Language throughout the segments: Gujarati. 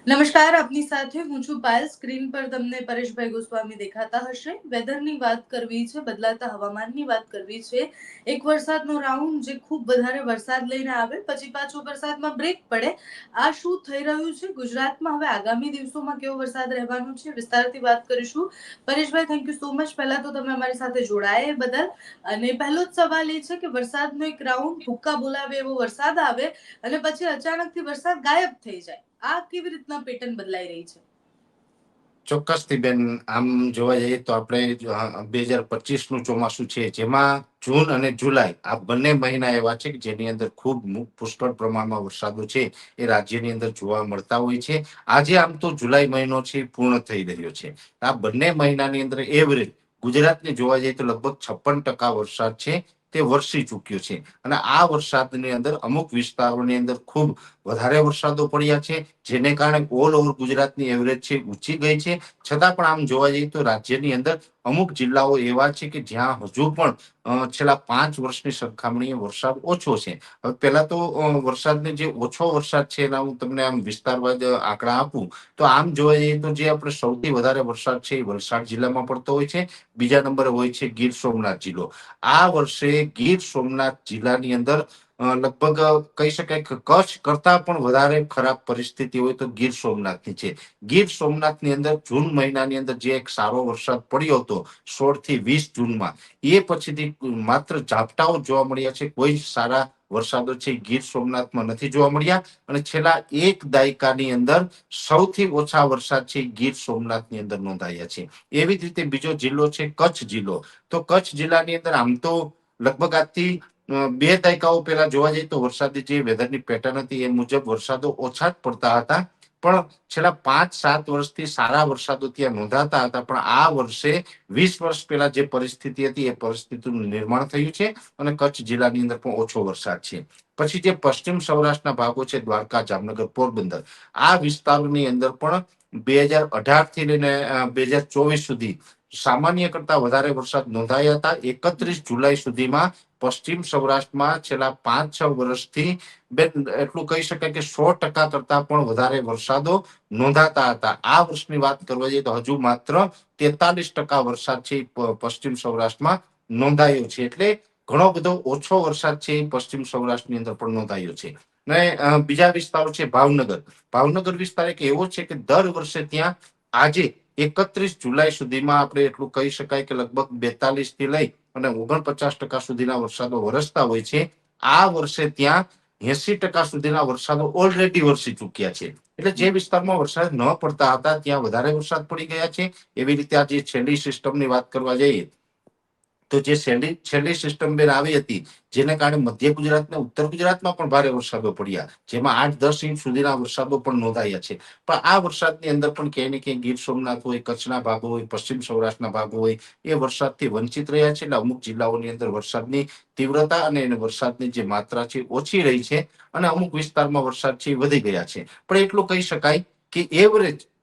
નમસ્કાર, આપની સાથે હું છું પાયલ. સ્ક્રીન પર તમને પરેશભાઈ ગોસ્વામી દેખાતા હશે. વેધરની વાત કરવી છે, બદલાતા હવામાનની વાત કરવી છે. એક વરસાદનો રાઉન્ડ જે ખૂબ વધારે વરસાદ લઈને આવે, પછી પાછો વરસાદમાં બ્રેક પડે. આ શું થઈ રહ્યું છે ગુજરાતમાં? હવે આગામી દિવસોમાં કેવો વરસાદ રહેવાનો છે, વિસ્તારથી વાત કરીશું. પરેશભાઈ, થેન્ક યુ સો મચ. પહેલા તો તમે અમારી સાથે જોડાયા એ બદલ. અને પહેલો જ સવાલ એ છે કે વરસાદનો એક રાઉન્ડ ભૂક્કા બોલાવે એવો વરસાદ આવે અને પછી અચાનકથી વરસાદ ગાયબ થઈ જાય. આ કેવી રીતના પેટર્ન બદલાઈ રહી છે? ચોક્કસથી બેન, આમ જોવા જઈએ તો આપણે 2025નું ચોમાસું છે, જેમાં જૂન અને જુલાઈ આ બંને મહિના એવા છે કે જેની અંદર ખૂબ પુષ્કળ પ્રમાણમાં વરસાદો છે એ રાજ્યની અંદર જોવા મળતા હોય છે. આજે આમ તો જુલાઈ મહિનો છે પૂર્ણ થઈ રહ્યો છે. આ બંને મહિનાની અંદર એવરેજ ગુજરાતને જોવા જઈએ તો લગભગ 56% વરસાદ છે તે વરસી ચૂક્યો છે. અને આ વરસાદની અંદર અમુક વિસ્તારોની અંદર ખૂબ વધારે વરસાદો પડ્યા છે, જેને કારણે ઓલ ઓવર ગુજરાતની એવરેજ છે ઊંચી ગઈ છે. છતાં પણ આમ જોવા જઈએ તો રાજ્યની અંદર અમુક જિલ્લાઓ એવા છે કે જ્યાં હજુ પણ છેલ્લા 5 વર્ષની સરખામણીએ વરસાદ ઓછો છે. હવે પહેલા તો વરસાદને જે ઓછો વરસાદ છે એના હું તમને આમ વિસ્તારવાદ આંકડા આપું તો આમ જોવા જઈએ તો જે આપણે સૌથી વધારે વરસાદ છે એ વલસાડ જિલ્લામાં પડતો હોય છે. બીજા નંબરે હોય છે ગીર સોમનાથ જિલ્લો. આ વર્ષે ગીર સોમનાથ જિલ્લાની અંદર લગભગ કહી શકાય કે કચ્છ કરતા પણ વધારે ખરાબ પરિસ્થિતિ હોય તો ગીર સોમનાથની છે. ગીર સોમનાથની અંદર જૂન મહિનાની અંદર જે એક સારો વરસાદ પડ્યો હતો 16 થી 20 જૂનમાં, એ પછીથી માત્ર ઝાપટાઓ જોવા મળ્યા છે. કોઈ સારા વરસાદો છે ગીર સોમનાથમાં નથી જોવા મળ્યા. અને છેલ્લા એક દાયકાની અંદર સૌથી ઓછા વરસાદ છે ગીર સોમનાથની અંદર નોંધાયા છે. એવી જ રીતે બીજો જિલ્લો છે કચ્છ જિલ્લો. તો કચ્છ જિલ્લાની અંદર આમ તો લગભગ આજથી 2 દાયકાઓ પહેલા જોવા જઈએ તો વરસાદી જે વેધરની પેટર્ન હતી એ મુજબ વરસાદો ઓછા જ પડતા હતા. પણ છેલ્લા 5-7 વર્ષથી સારા વરસાદો ત્યાં નોંધાતા હતા. પણ આ વર્ષે 20 વર્ષ પહેલા જે પરિસ્થિતિ હતી એ પરિસ્થિતિનું નિર્માણ થયું છે અને કચ્છ જિલ્લાની અંદર પણ ઓછો વરસાદ છે. પછી જે પશ્ચિમ સૌરાષ્ટ્રના ભાગો છે, દ્વારકા, જામનગર, પોરબંદર, આ વિસ્તારોની અંદર પણ 2018 થી લઈને 2024 સુધી સામાન્ય કરતા વધારે વરસાદ નોંધાયા હતા. 31 જુલાઈ સુધીમાં પશ્ચિમ સૌરાષ્ટ્રમાં છેલ્લા 5-6 વર્ષથી બેન એટલું કહી શકાય કે 100% કરતા પણ વધારે વરસાદો નોંધાતા હતા. આ વર્ષની વાત કરવા જઈએ તો હજુ માત્ર 43% વરસાદ છે પશ્ચિમ સૌરાષ્ટ્રમાં નોંધાયો છે. એટલે ઘણો બધો ઓછો વરસાદ છે પશ્ચિમ સૌરાષ્ટ્રની અંદર પણ નોંધાયો છે. ને બીજા વિસ્તારો છે ભાવનગર. ભાવનગર વિસ્તાર એક એવો છે કે દર વર્ષે ત્યાં આજે 31 જુલાઈ સુધીમાં આપણે એટલું કહી શકાય કે લગભગ 42 થી લઈ અને 49% સુધીના વરસાદો વરસતા હોય છે. આ વર્ષે ત્યાં 80% સુધીના વરસાદો ઓલરેડી વરસી ચૂક્યા છે. એટલે જે વિસ્તારમાં વરસાદ ન પડતા હતા ત્યાં વધારે વરસાદ પડી ગયા છે. એવી રીતે આ જે છેલ્લી સિસ્ટમની વાત કરવા જઈએ તો જે છેલ્લી સિસ્ટમ બેન આવી હતી, જેને કારણે મધ્ય ગુજરાત અને ઉત્તર ગુજરાતમાં પણ ભારે વરસાદો પડ્યા, જેમાં 8-10 ઇંચ સુધીના વરસાદો પણ નોંધાયા છે. પણ આ વરસાદની અંદર પણ ક્યાંય ને ક્યાંય ગીર સોમનાથ હોય, કચ્છના ભાગો હોય, પશ્ચિમ સૌરાષ્ટ્રના ભાગો હોય, એ વરસાદથી વંચિત રહ્યા છે. એટલે અમુક જિલ્લાઓની અંદર વરસાદની તીવ્રતા અને વરસાદની જે માત્રા છે ઓછી રહી છે અને અમુક વિસ્તારમાં વરસાદ છે વધી ગયા છે. પણ એટલું કહી શકાય કે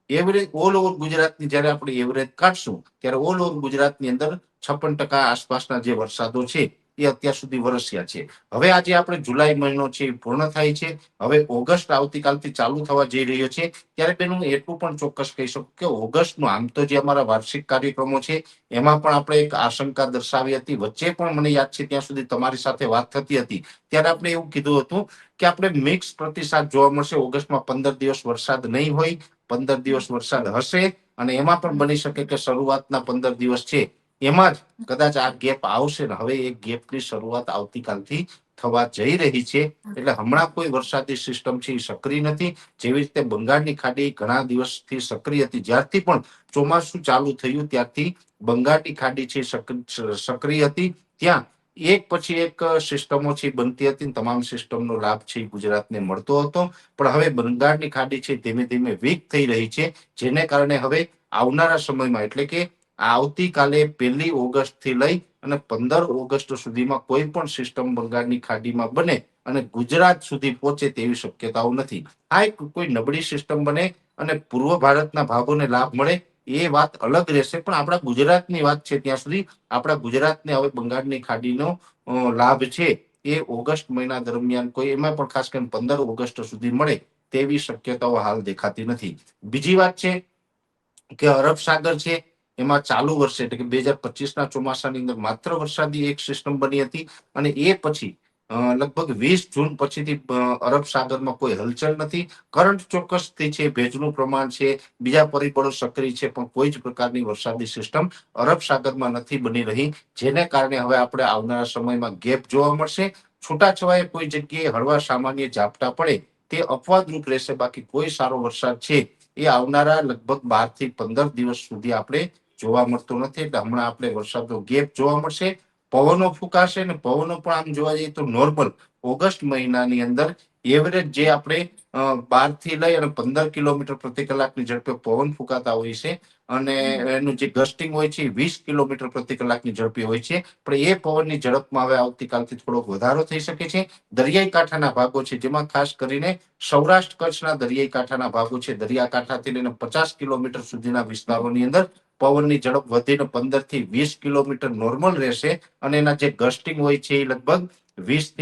એવરેજ ઓલ ઓવર ગુજરાતની જયારે આપણે એવરેજ કાઢશું ત્યારે ઓલ ઓવર ગુજરાતની અંદર 56% આસપાસના જે વરસાદો છે એ અત્યાર સુધી વરસ્યા છે. હવે આજે આપણે જુલાઈ મહિનો છે એ પૂર્ણ થાય છે. હવે ઓગસ્ટ આવતીકાલથી ચાલુ થવા જઈ રહ્યો છે. ત્યારે બેન હું એટલું પણ ચોક્કસ કહી શકું કે ઓગસ્ટનું આમ તો જે અમારા વાર્ષિક કાર્યક્રમો છે એમાં પણ આપણે એક આશંકા દર્શાવી હતી. વચ્ચે પણ મને યાદ છે ત્યાં સુધી તમારી સાથે વાત થતી હતી ત્યારે આપણે એવું કીધું હતું કે આપણે મિક્સ પ્રતિસાદ જોવા મળશે. ઓગસ્ટમાં 15 દિવસ વરસાદ નહીં હોય, 15 દિવસ વરસાદ હશે અને એમાં પણ બની શકે કે શરૂઆતના 15 દિવસ છે એમાં જ કદાચ આ ગેપ આવશે. ને હવે એ ગેપની શરૂઆત આવતીકાલથી થવા જઈ રહી છે. એટલે હમણાં કોઈ વરસાદી સિસ્ટમ છે એ સક્રિય નથી. જેવી રીતે બંગાળની ખાડી ઘણા દિવસથી સક્રિય હતી, જ્યારથી પણ ચોમાસું ચાલુ થયું ત્યારથી બંગાળની ખાડી છે સક્રિય હતી. ત્યાં એક પછી એક સિસ્ટમો છે બનતી હતી. તમામ સિસ્ટમનો લાભ છે ગુજરાતને મળતો હતો. પણ હવે બંગાળની ખાડી છે ધીમે ધીમે વીક થઈ રહી છે, જેને કારણે હવે આવનારા સમયમાં એટલે કે આવતીકાલે 1 ઓગસ્ટ થી લઈ અને 15 ઓગસ્ટ સુધીમાં કોઈ પણ સિસ્ટમ બંગાળની ખાડીમાં બને અને ગુજરાત સુધી પહોંચે તેવી શક્યતાઓ નથી. આ એક કોઈ નબળી સિસ્ટમ બને અને પૂર્વ ભારતના ભાગોને લાભ મળે એ વાત અલગ રહેશે. પણ આપણા ગુજરાતની વાત છે ત્યાં સુધી આપણા ગુજરાતને હવે બંગાળની ખાડીનો લાભ છે એ ઓગસ્ટ મહિના દરમિયાન કોઈ એમાં પણ ખાસ કરીને 15 ઓગસ્ટ સુધી મળે તેવી શક્યતાઓ હાલ દેખાતી નથી. બીજી વાત છે કે અરબ સાગર છે એમાં ચાલુ વર્ષે એટલે કે 2025ના ચોમાસાની અંદર માત્ર વરસાદી એક સિસ્ટમ બની હતી અને એ પછી લગભગ 20 જૂન પછીથી અરબ સાગરમાં કોઈ હલચલ નથી. કરંટ ચોક્કસથી છે, ભેજનું પ્રમાણ છે, બીજા પરિબળો સક્રિય છે, પણ કોઈ જ પ્રકારની વરસાદી સિસ્ટમ અરબ સાગરમાં નથી બની રહી, જેને કારણે હવે આપણે આવનારા સમયમાં ગેપ જોવા મળશે. છૂટાછવાયે કોઈ જગ્યાએ હળવા સામાન્ય ઝાપટા પડે તે અપવાદરૂપ રહેશે, બાકી કોઈ સારો વરસાદ છે એ આવનારા લગભગ 12 થી 15 દિવસ સુધી આપણે જોવા મળતો નથી. એટલે હમણાં આપણે વરસાદનો ગેપ જોવા મળશે. પવનો ફૂંકાશે ને પવનો પણ આમ જોવા જઈએ તો નોર્મલ ઓગસ્ટ મહિનાની અંદર એવરેજ જે આપણે 12 થી લઈ અને 15 કિલોમીટર પ્રતિ કલાકની ઝડપે પવન ફૂંકાતા હોય છે અને એનું જે ગસ્ટિંગ હોય છે 20 કિલોમીટર પ્રતિ કલાકની ઝડપે હોય છે. પણ એ પવનની ઝડપમાં હવે આવતીકાલથી થોડોક વધારો થઈ શકે છે. દરિયાઈ કાંઠાના ભાગો છે જેમાં ખાસ કરીને સૌરાષ્ટ્ર કચ્છના દરિયાઈ કાંઠાના ભાગો છે, દરિયાકાંઠાથી લઈને 50 કિલોમીટર સુધીના વિસ્તારોની અંદર પવનની ઝડપ વધીને 15 થી 20 કિલોમીટર નોર્મલ રહેશે અને એના જે ગસ્ટિંગ હોય છે એ લગભગ 20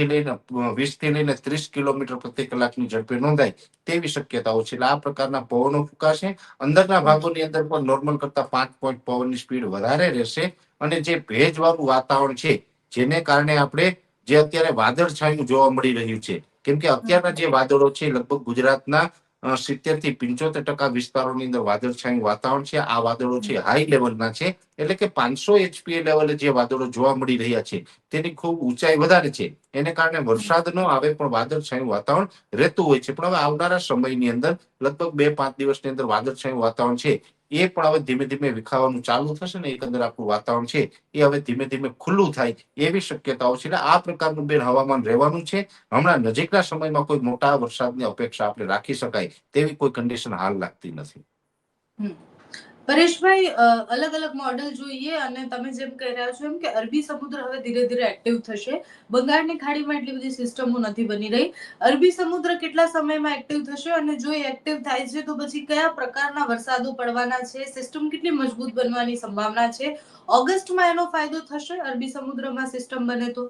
થી લઈને 30 કિલોમીટર પ્રતિ કલાકની ઝડપે નોંધાય તેવી શક્યતાઓ છે. એટલે આ પ્રકારના પવનો ફૂંકાશે. અંદરના ભાગોની અંદર પણ નોર્મલ કરતા 5 પોઈન્ટ પવનની સ્પીડ વધારે રહેશે અને જે ભેજવાળું વાતાવરણ છે જેને કારણે આપણે જે અત્યારે વાદળછાયું જોવા મળી રહ્યું છે, કેમ કે અત્યારના જે વાદળો છે લગભગ ગુજરાતના 70 થી 75% વિસ્તારોની અંદર વાદળછાયું વાતાવરણ છે. આ વાદળો છે હાઈ લેવલના છે, એટલે કે 500 એચપીએ લેવલે જે વાદળો જોવા મળી રહ્યા છે તેની ખૂબ ઊંચાઈ વધારે છે. એને કારણે વરસાદ ન આવે પણ વાદળછાયું વાતાવરણ રહેતું હોય છે. પણ હવે આવનારા સમયની અંદર લગભગ 2-5 દિવસની અંદર વાદળછાયું વાતાવરણ છે એ પણ હવે ધીમે ધીમે વિખાવાનું ચાલુ થશે ને એકંદર આપણું વાતાવરણ છે એ હવે ધીમે ધીમે ખુલ્લું થાય એવી શક્યતાઓ છે. એટલે આ પ્રકારનું બેન હવામાન રહેવાનું છે. હમણાં નજીકના સમયમાં કોઈ મોટા વરસાદની અપેક્ષા આપણે રાખી શકાય તેવી કોઈ કન્ડિશન હાલ લાગતી નથી. પરેશભાઈ, અલગ અલગ મોડેલ જોઈએ અને તમે જેમ કહી રહ્યા છો એમ કે અરબી સમુદ્ર હવે ધીરે ધીરે એક્ટિવ થશે. બંગાળની ખાડીમાં એટલી બધી સિસ્ટમો નથી બની રહી. અરબી સમુદ્ર કેટલા સમયમાં એક્ટિવ થશે અને જો એ એક્ટિવ થાય છે તો પછી કયા પ્રકારના વરસાદો પડવાના છે, સિસ્ટમ કેટલી મજબૂત બનવાની સંભાવના છે, ઓગસ્ટમાં એનો ફાયદો થશે અરબી સમુદ્રમાં સિસ્ટમ બને તો?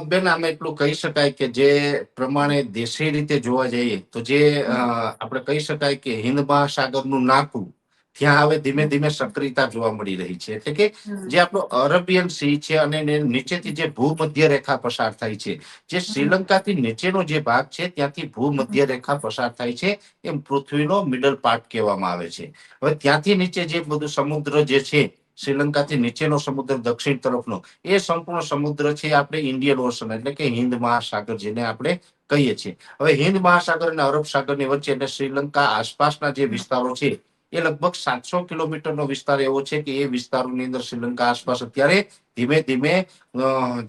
બેન આમ એટલું કહી શકાય કે જે પ્રમાણે દેશી રીતે જોવા જઈએ તો જે આપણે કહી શકાય કે હિન્દ મહાસાગરનું નાકું ત્યાં હવે ધીમે ધીમે સક્રિયતા જોવા મળી રહી છે. એટલે કે જે આપણો અરેબિયન સી છે અને નીચેથી જે ભૂમધ્ય રેખા પસાર થાય છે, જે શ્રીલંકાથી નીચેનો જે ભાગ છે ત્યાંથી ભૂમધ્ય રેખા પસાર થાય છે, એમ પૃથ્વીનો મિડલ પાર્ટ કહેવામાં આવે છે. હવે ત્યાંથી નીચે જે બધું સમુદ્ર જે છે, શ્રીલંકાથી નીચેનો સમુદ્ર દક્ષિણ તરફનો એ સંપૂર્ણ સમુદ્ર છે આપણે ઇન્ડિયન ઓશન એટલે કે હિન્દ મહાસાગર જેને આપણે કહીએ છીએ. હવે હિન્દ મહાસાગર અને અરબ સાગરની વચ્ચે એટલે શ્રીલંકા આસપાસના જે વિસ્તારો છે એ લગભગ 700 કિલોમીટરનો વિસ્તાર એવો છે કે એ વિસ્તારોની અંદર શ્રીલંકા આસપાસ અત્યારે ધીમે ધીમે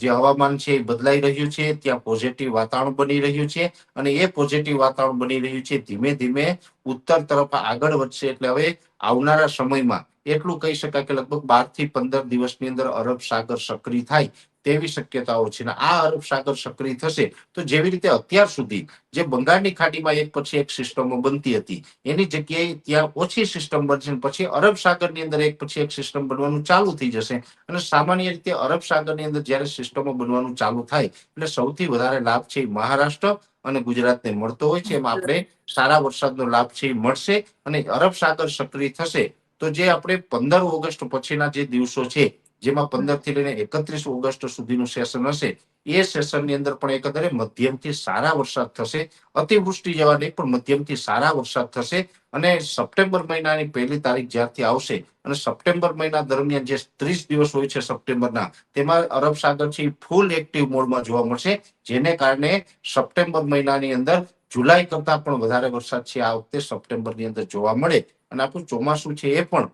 જે હવામાન છે એ બદલાઈ રહ્યું છે. ત્યાં પોઝિટિવ વાતાવરણ બની રહ્યું છે અને એ પોઝિટિવ વાતાવરણ બની રહ્યું છે ધીમે ધીમે ઉત્તર તરફ આગળ વધશે. એટલે હવે આવનારા સમયમાં એટલું કહી શકાય કે લગભગ 12 થી 15 દિવસની અંદર અરબ સાગર સક્રિય થાય તેવી શક્યતાઓ છે. આ અરબ સાગર સક્રિય થશે તો જેવી રીતે અત્યાર સુધી જે બંગાળની ખાડીમાં એક પછી એક સિસ્ટમો બનતી હતી એની જગ્યાએ ત્યાં ઓછી સિસ્ટમ બનશે, પછી અરબ સાગરની અંદર એક પછી એક સિસ્ટમ બનવાનું ચાલુ થઈ જશે. અને સામાન્ય રીતે અરબ સાગરની અંદર જ્યારે સિસ્ટમો બનવાનું ચાલુ થાય એટલે સૌથી વધારે લાભ છે મહારાષ્ટ્ર અને ગુજરાતને મળતો હોય છે. એમાં આપણે સારા વરસાદનો લાભ છે એ મળશે અને અરબ સાગર સક્રિય થશે તો જે આપણે 15 ઓગસ્ટ પછીના જે દિવસો છે જેમાં 15 થી લઈને 31 ઓગસ્ટ સુધીનું સેશન હશે એ સેશનની અંદર પણ એકંદરે મધ્યમથી સારા વરસાદ થશે. અતિવૃષ્ટિ જેવા નહીં પણ મધ્યમથી સારા વરસાદ થશે અને સપ્ટેમ્બર મહિનાની 1લી તારીખ જ્યારથી આવશે અને સપ્ટેમ્બર મહિના દરમિયાન જે 30 દિવસ હોય છે સપ્ટેમ્બરના, તેમાં અરબ સાગર છે ફૂલ એક્ટિવ મોડમાં જોવા મળશે, જેને કારણે સપ્ટેમ્બર મહિનાની અંદર જુલાઈ કરતા પણ વધારે વરસાદ છે આ વખતે સપ્ટેમ્બરની અંદર જોવા મળે અને આપણું ચોમાસું છે એ પણ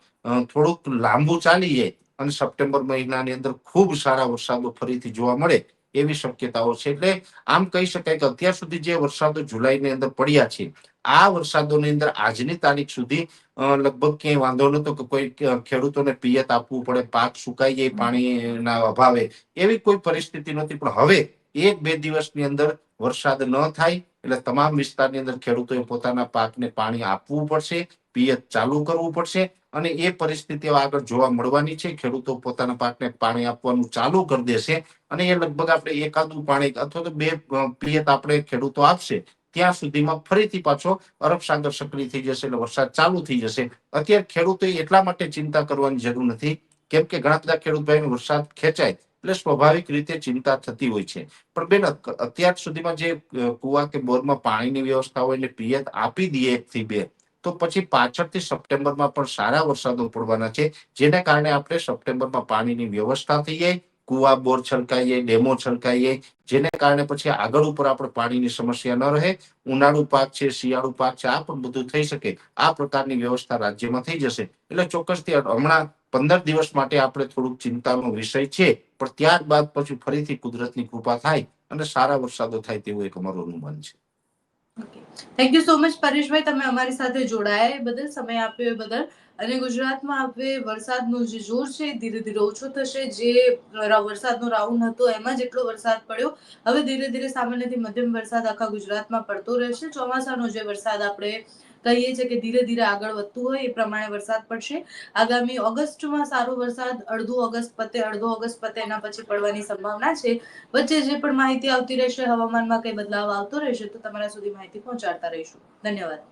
થોડુંક લાંબુ ચાલી જાય અને સપ્ટેમ્બર મહિનાની અંદર ખૂબ સારા વરસાદો ફરીથી જોવા મળે એવી શક્યતાઓ છે. એટલે આમ કહી શકાય કે અત્યાર સુધી જે વરસાદો જુલાઈની અંદર પડ્યા છે આ વરસાદોની અંદર આજની તારીખ સુધી લગભગ ક્યાંય વાંધો નતો કે કોઈ ખેડૂતોને પિયત આપવું પડે, પાક સુકાઈ જાય પાણીના અભાવે, એવી કોઈ પરિસ્થિતિ નહોતી. પણ હવે 1-2 દિવસની અંદર વરસાદ ન થાય એટલે તમામ વિસ્તારની અંદર ખેડૂતોએ પોતાના પાકને પાણી આપવું પડશે, પિયત ચાલુ કરવું પડશે અને એ પરિસ્થિતિઓ આગળ જોવા મળવાની છે. ખેડૂતો પોતાના પાકને પાણી આપવાનું ચાલુ કરી દેશે અને એ લગભગ આપણે એકાદું પાણી અથવા તો 2 પિયત આપણે ખેડૂતો આપશે ત્યાં સુધીમાં ફરીથી પાછો અરબ સાગર સક્રિય થઈ જશે એટલે વરસાદ ચાલુ થઈ જશે. અત્યારે ખેડૂતોએ એટલા માટે ચિંતા કરવાની જરૂર નથી, કેમ કે ઘણા બધા ખેડૂત ભાઈનો વરસાદ ખેંચાય એટલે સ્વાભાવિક રીતે ચિંતા થતી હોય છે. પણ બેન, અત્યાર સુધીમાં જે કુવા કે બોરમાં પાણીની વ્યવસ્થા હોય એટલે પિયત આપી દઈએ 1 થી 2, તો પછી પાછળથી સપ્ટેમ્બરમાં પણ સારા વરસાદો પડવાના છે, જેને કારણે આપણે સપ્ટેમ્બરમાં પાણીની વ્યવસ્થા થઈ જાય, કુવા બોર છલકાઈએ, ડેમો છલકાઈએ, જેને કારણે પછી આગળ ઉપર આપણે પાણીની સમસ્યા ન રહે. ઉનાળુ પાક છે, શિયાળુ પાક છે, આ પણ બધું થઈ શકે. આ પ્રકારની વ્યવસ્થા રાજ્યમાં થઈ જશે એટલે ચોક્કસથી હમણાં 15 દિવસ માટે આપણે થોડુંક ચિંતાનો વિષય છે, પણ ત્યારબાદ પછી ફરીથી કુદરતની કૃપા થાય અને સારા વરસાદો થાય તેવું એક અમારું અનુમાન છે. થેન્ક યુ સો મચ પરેશભાઈ, તમે અમારી સાથે જોડાયા એ બદલ, સમય આપ્યો એ બદલ. અને ગુજરાતમાં હવે વરસાદનું જે જોર છે એ ધીરે ધીરે ઓછું થશે. જે વરસાદનો રાઉન્ડ હતો એમાં જેટલો વરસાદ પડ્યો, હવે ધીરે ધીરે સામાન્યથી મધ્યમ વરસાદ આખા ગુજરાતમાં પડતો રહેશે. ચોમાસાનો જે વરસાદ આપણે કહીએ છીએ કે ધીરે ધીરે આગળ વધતું હોય એ પ્રમાણે વરસાદ પડશે. આગામી ઓગસ્ટમાં સારો વરસાદ, અડધો ઓગસ્ટ પતે એના પછી પડવાની સંભાવના છે. વચ્ચે જે પણ માહિતી આવતી રહેશે, હવામાનમાં કઈ બદલાવ આવતો રહેશે તો તમારા સુધી માહિતી પહોંચાડતા રહીશું. ધન્યવાદ.